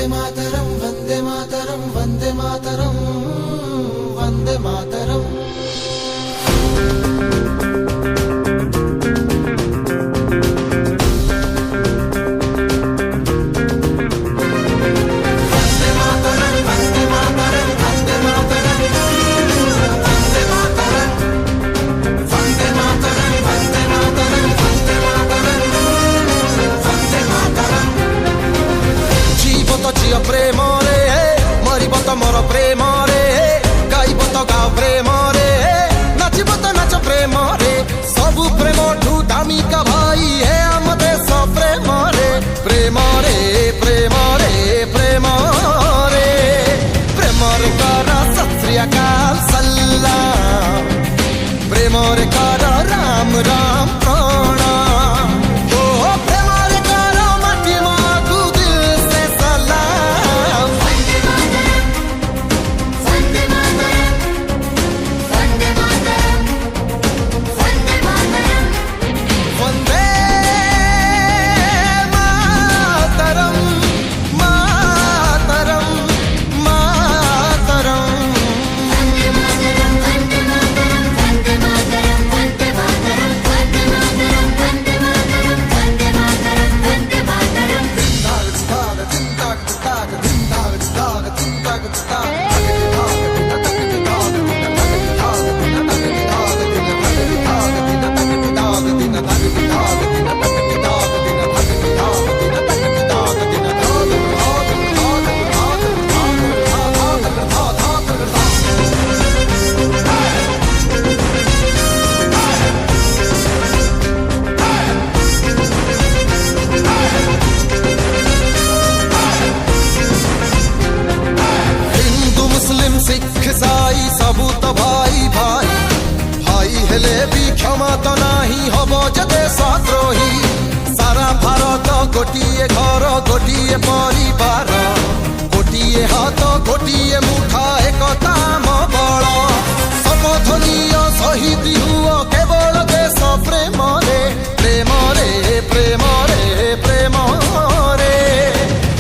वंदे मातरम वंदे मातरम वंदे मातरम वंदे मातरम। प्रेम रे मरब तो मोर प्रेम रे गाइब तो गाओ प्रेम रे नाचब तो नाच प्रेम रे सबु प्रेम ठू दामिका भाई है आम देश प्रेम रे प्रेम रे प्रेम रे प्रेम रे प्रेम रे कर सत श्री अकाल सलाम प्रेम रे कर राम राम प्रणाम। सिख साई सबू तो भाई भाई भाई हेले भी क्षमा तो नहीं हब जदे सद्रोही सारा भारत गोटिए घर गोटिए परिवार गोटिए हाथ गोटिए मुठा एकता बल समधनीय शहीद हुओ केवल देश प्रेम रे प्रेम रे प्रेम रे प्रेम रे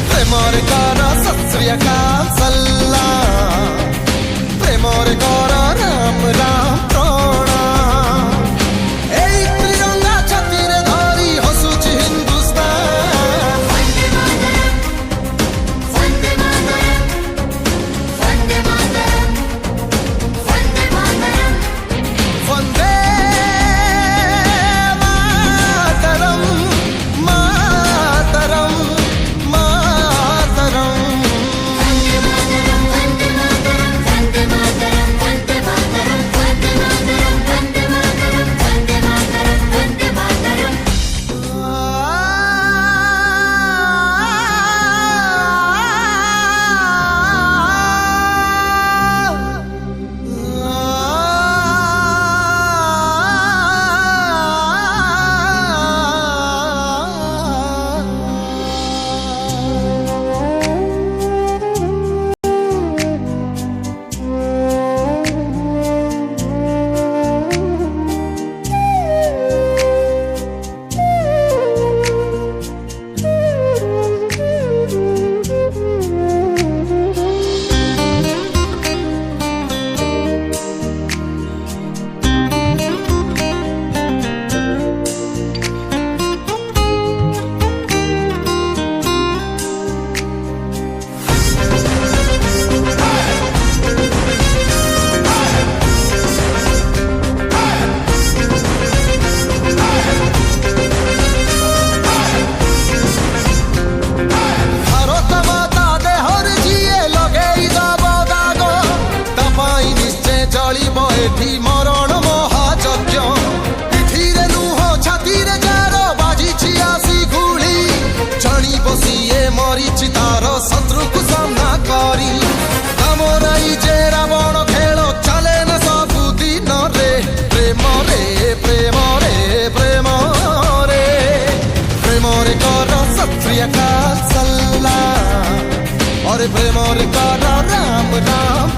प्रेम रे कर सत श्री अकाल सलाम प्रेम रे कर राम राम प्रणाम। एई त्रिरंगा छातीरे धरी हसुची हिंदुस्तान वंदे मातरम वंदे मातरम वंदे मातरम वंदे मातरम वंदे मातरम मातरम मातरम। मरण महायज्ञ पिठीरे नुह छातीरे जार बाजी आसी गुली जणी बसीए मरीची तार शत्रु को सामना करी कामराई जे रावण खेल चले न सबु दिन रे प्रेम रे प्रेम रे प्रेम रे प्रेम रे कर सत श्री अकाल सलाम और प्रेम रे कर राम राम।